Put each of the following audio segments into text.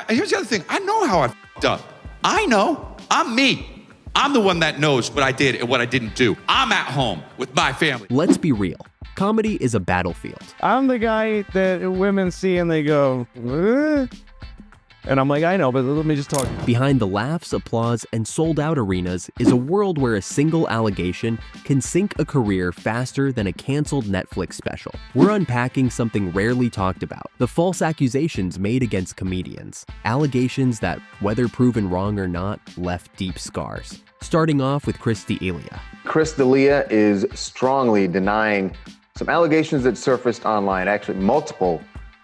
Here's the other thing. I know how I f***ed up. I know. I'm me. I'm the one that knows what I did and what I didn't do. I'm at home with my family. Let's be real. Comedy is a battlefield. I'm the guy that women see and they go, and I'm like, I know, but let me just talk. Behind the laughs, applause, and sold-out arenas is a world where a single allegation can sink a career faster than a canceled Netflix special. We're unpacking something rarely talked about: the false accusations made against comedians. Allegations that, whether proven wrong or not, left deep scars. Starting off with Chris D'Elia. Chris D'Elia is strongly denying some allegations that surfaced online, actually multiple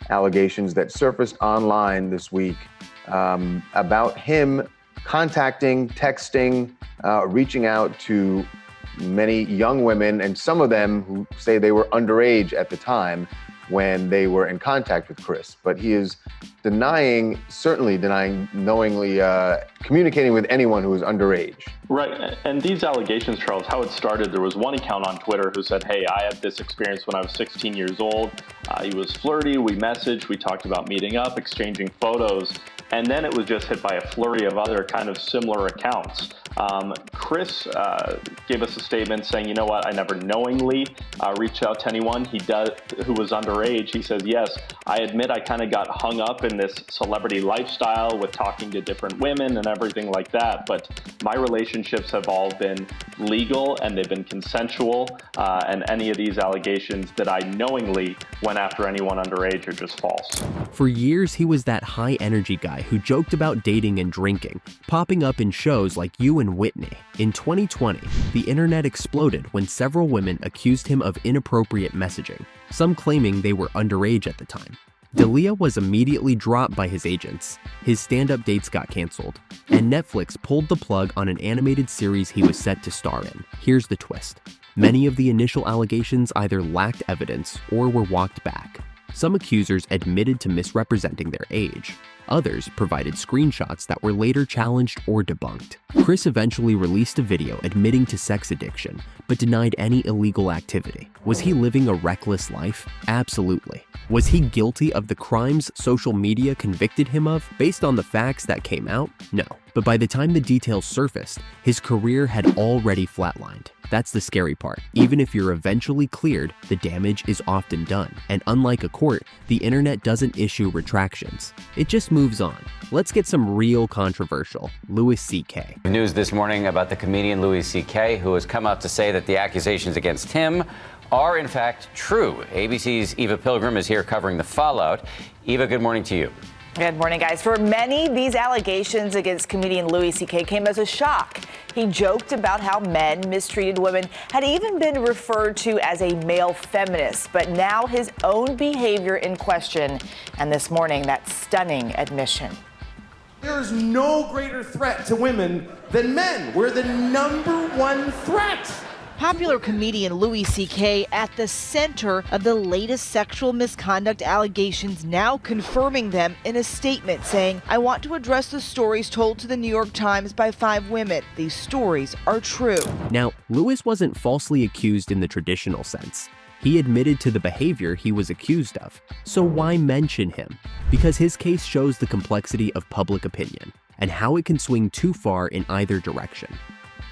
allegations that surfaced online this week about him contacting, texting, reaching out to many young women, and some of them who say they were underage at the time when they were in contact with Chris. But he is certainly denying knowingly communicating with anyone who is underage. Right, and these allegations, Charles, how it started, there was one account on Twitter who said, hey, I had this experience when I was 16 years old. He was flirty, we messaged, we talked about meeting up, exchanging photos, and then it was just hit by a flurry of other kind of similar accounts. Chris gave us a statement saying, you know what, I never knowingly reached out to anyone who was underage. He says, yes, I admit I kind of got hung up in this celebrity lifestyle with talking to different women and everything like that, but my relationships have all been legal and they've been consensual, and any of these allegations that I knowingly went after anyone underage are just false. For years, he was that high-energy guy who joked about dating and drinking, popping up in shows like You and Whitney. In 2020, the internet exploded when several women accused him of inappropriate messaging, some claiming they were underage at the time. D'Elia was immediately dropped by his agents, his stand-up dates got canceled, and Netflix pulled the plug on an animated series he was set to star in. Here's the twist. Many of the initial allegations either lacked evidence or were walked back. Some accusers admitted to misrepresenting their age. Others provided screenshots that were later challenged or debunked. Chris eventually released a video admitting to sex addiction, but denied any illegal activity. Was he living a reckless life? Absolutely. Was he guilty of the crimes social media convicted him of based on the facts that came out? No. But by the time the details surfaced, his career had already flatlined. That's the scary part. Even if you're eventually cleared, the damage is often done. And unlike a court, the internet doesn't issue retractions. It just moves on. Let's get some real controversial. Louis C.K. News this morning about the comedian Louis C.K., who has come out to say that the accusations against him are in fact true. ABC's Eva Pilgrim is here covering the fallout. Eva, good morning to you. Good morning, guys. For many, these allegations against comedian Louis C.K. came as a shock. He joked about how men mistreated women, had even been referred to as a male feminist, but now his own behavior in question. And this morning, that stunning admission. There is no greater threat to women than men. We're the #1 threat. Popular comedian Louis C.K. at the center of the latest sexual misconduct allegations, now confirming them in a statement saying, I want to address the stories told to the New York Times by 5 women. These stories are true. Now, Louis wasn't falsely accused in the traditional sense. He admitted to the behavior he was accused of. So why mention him? Because his case shows the complexity of public opinion and how it can swing too far in either direction.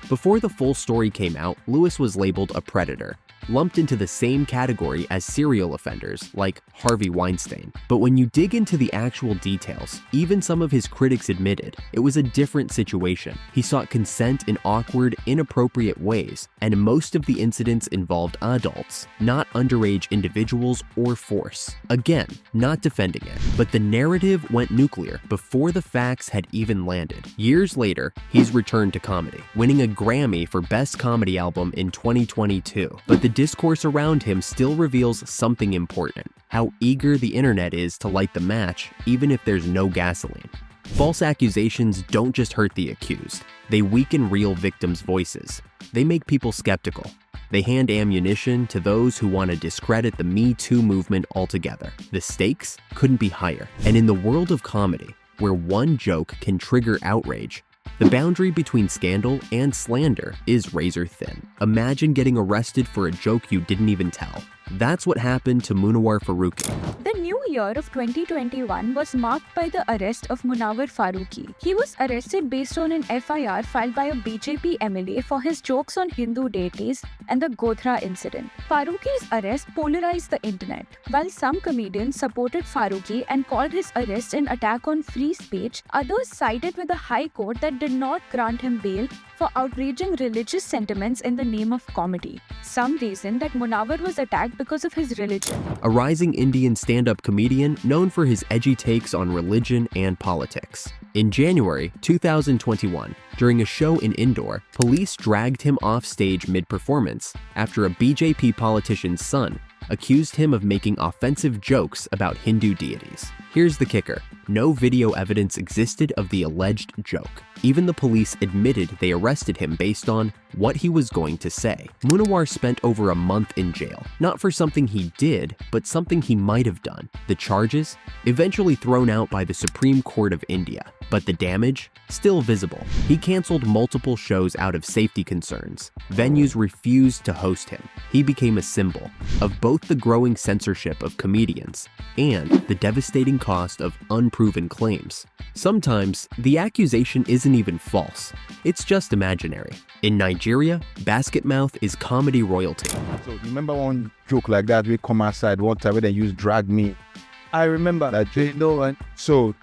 Before the full story came out, Louis was labeled a predator, lumped into the same category as serial offenders like Harvey Weinstein. But when you dig into the actual details, even some of his critics admitted it was a different situation. He sought consent in awkward, inappropriate ways, and most of the incidents involved adults, not underage individuals or force. Again, not defending it, but the narrative went nuclear before the facts had even landed. Years later, he's returned to comedy, winning a Grammy for Best Comedy Album in 2022. But the discourse around him still reveals something important: how eager the internet is to light the match, even if there's no gasoline. False accusations don't just hurt the accused, they weaken real victims' voices. They make people skeptical. They hand ammunition to those who want to discredit the Me Too movement altogether. The stakes couldn't be higher. And in the world of comedy, where one joke can trigger outrage, the boundary between scandal and slander is razor thin. Imagine getting arrested for a joke you didn't even tell. That's what happened to Munawar Faruqui. The New year of 2021 was marked by the arrest of Munawar Faruqui. He was arrested based on an FIR filed by a BJP MLA for his jokes on Hindu deities and the Godhra incident. Faruqi's arrest polarized the internet. While some comedians supported Faruqui and called his arrest an attack on free speech, others sided with the High Court that did not grant him bail for outraging religious sentiments in the name of comedy. Some reason that Munawar was attacked because of his religion. A rising Indian stand-up comedian known for his edgy takes on religion and politics. In January 2021, during a show in Indore, police dragged him off stage mid-performance after a BJP politician's son accused him of making offensive jokes about Hindu deities. Here's the kicker. No video evidence existed of the alleged joke. Even the police admitted they arrested him based on what he was going to say. Munawar spent over a month in jail, not for something he did, but something he might have done. The charges? Eventually thrown out by the Supreme Court of India, but the damage? Still visible. He canceled multiple shows out of safety concerns. Venues refused to host him. He became a symbol of both the growing censorship of comedians and the devastating cost of unproven claims. Sometimes, the accusation isn't even false. It's just imaginary. In Nigeria, Basketmouth is comedy royalty. So remember one joke like that, we come outside one time where they used drag me. I remember that, you know, and so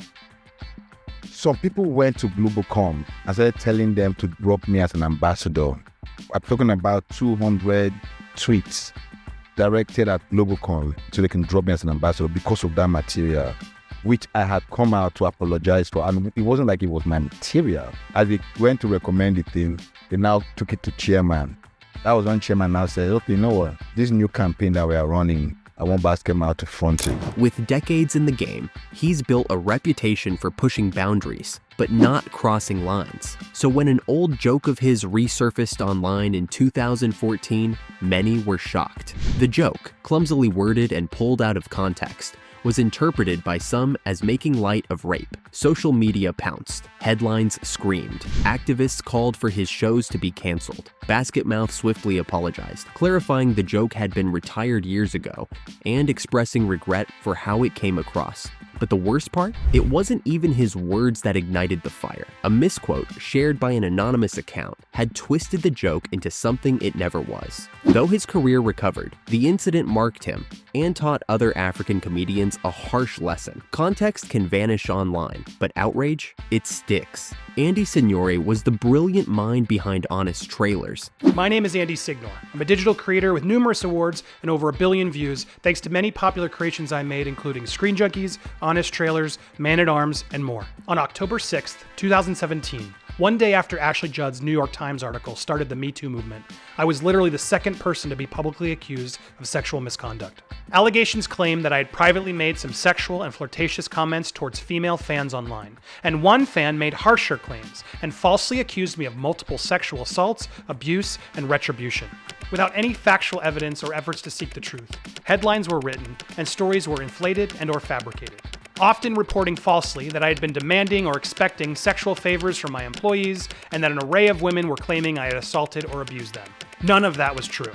some people went to Globalcom and started telling them to drop me as an ambassador. I'm talking about 200 tweets directed at Globalcom so they can drop me as an ambassador because of that material, which I had come out to apologize for. And it wasn't like it was my material. As they went to recommend it, they now took it to chairman. That was when chairman now said, okay, you know what? This new campaign that we are running, I want Basketmouth to front it. With decades in the game, he's built a reputation for pushing boundaries, but not crossing lines. So when an old joke of his resurfaced online in 2014, many were shocked. The joke, clumsily worded and pulled out of context, was interpreted by some as making light of rape. Social media pounced. Headlines screamed. Activists called for his shows to be canceled. Basketmouth swiftly apologized, clarifying the joke had been retired years ago and expressing regret for how it came across. But the worst part? It wasn't even his words that ignited the fire. A misquote shared by an anonymous account had twisted the joke into something it never was. Though his career recovered, the incident marked him and taught other African comedians a harsh lesson. Context can vanish online, but outrage? It sticks. Andy Signore was the brilliant mind behind Honest Trailers. My name is Andy Signore. I'm a digital creator with numerous awards and over 1 billion views, thanks to many popular creations I made, including Screen Junkies, Honest Trailers, Man at Arms, and more. On October 6th, 2017, one day after Ashley Judd's New York Times article started the Me Too movement, I was literally the second person to be publicly accused of sexual misconduct. Allegations claim that I had privately made some sexual and flirtatious comments towards female fans online, and one fan made harsher claims and falsely accused me of multiple sexual assaults, abuse, and retribution, without any factual evidence or efforts to seek the truth. Headlines were written, and stories were inflated and or fabricated, often reporting falsely that I had been demanding or expecting sexual favors from my employees and that an array of women were claiming I had assaulted or abused them. None of that was true.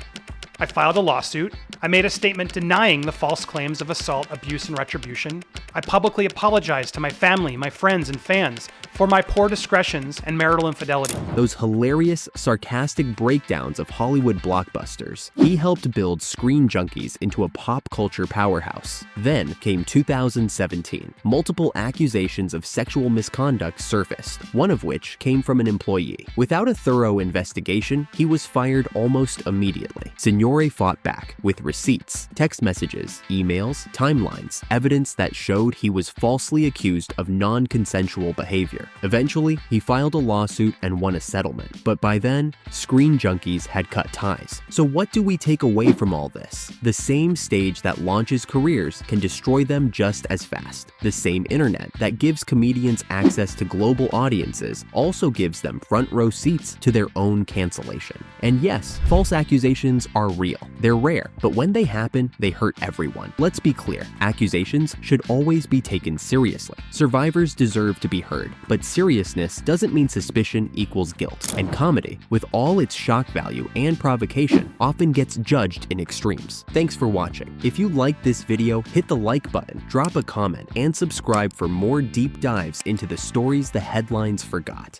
I filed a lawsuit. I made a statement denying the false claims of assault, abuse, and retribution. I publicly apologized to my family, my friends, and fans for my poor discretions and marital infidelity. Those hilarious, sarcastic breakdowns of Hollywood blockbusters. He helped build Screen Junkies into a pop culture powerhouse. Then came 2017. Multiple accusations of sexual misconduct surfaced, one of which came from an employee. Without a thorough investigation, he was fired almost immediately. Signore fought back with receipts, text messages, emails, timelines, evidence that showed he was falsely accused of non-consensual behavior. Eventually, he filed a lawsuit and won a settlement, but by then, Screen Junkies had cut ties. So what do we take away from all this? The same stage that launches careers can destroy them just as fast. The same internet that gives comedians access to global audiences also gives them front row seats to their own cancellation. And yes, false accusations are real. They're rare, but when they happen, they hurt everyone. Let's be clear, accusations should always be taken seriously. Survivors deserve to be heard, but But seriousness doesn't mean suspicion equals guilt. And comedy, with all its shock value and provocation, often gets judged in extremes. Thanks for watching. If you liked this video, hit the like button, drop a comment, and subscribe for more deep dives into the stories the headlines forgot.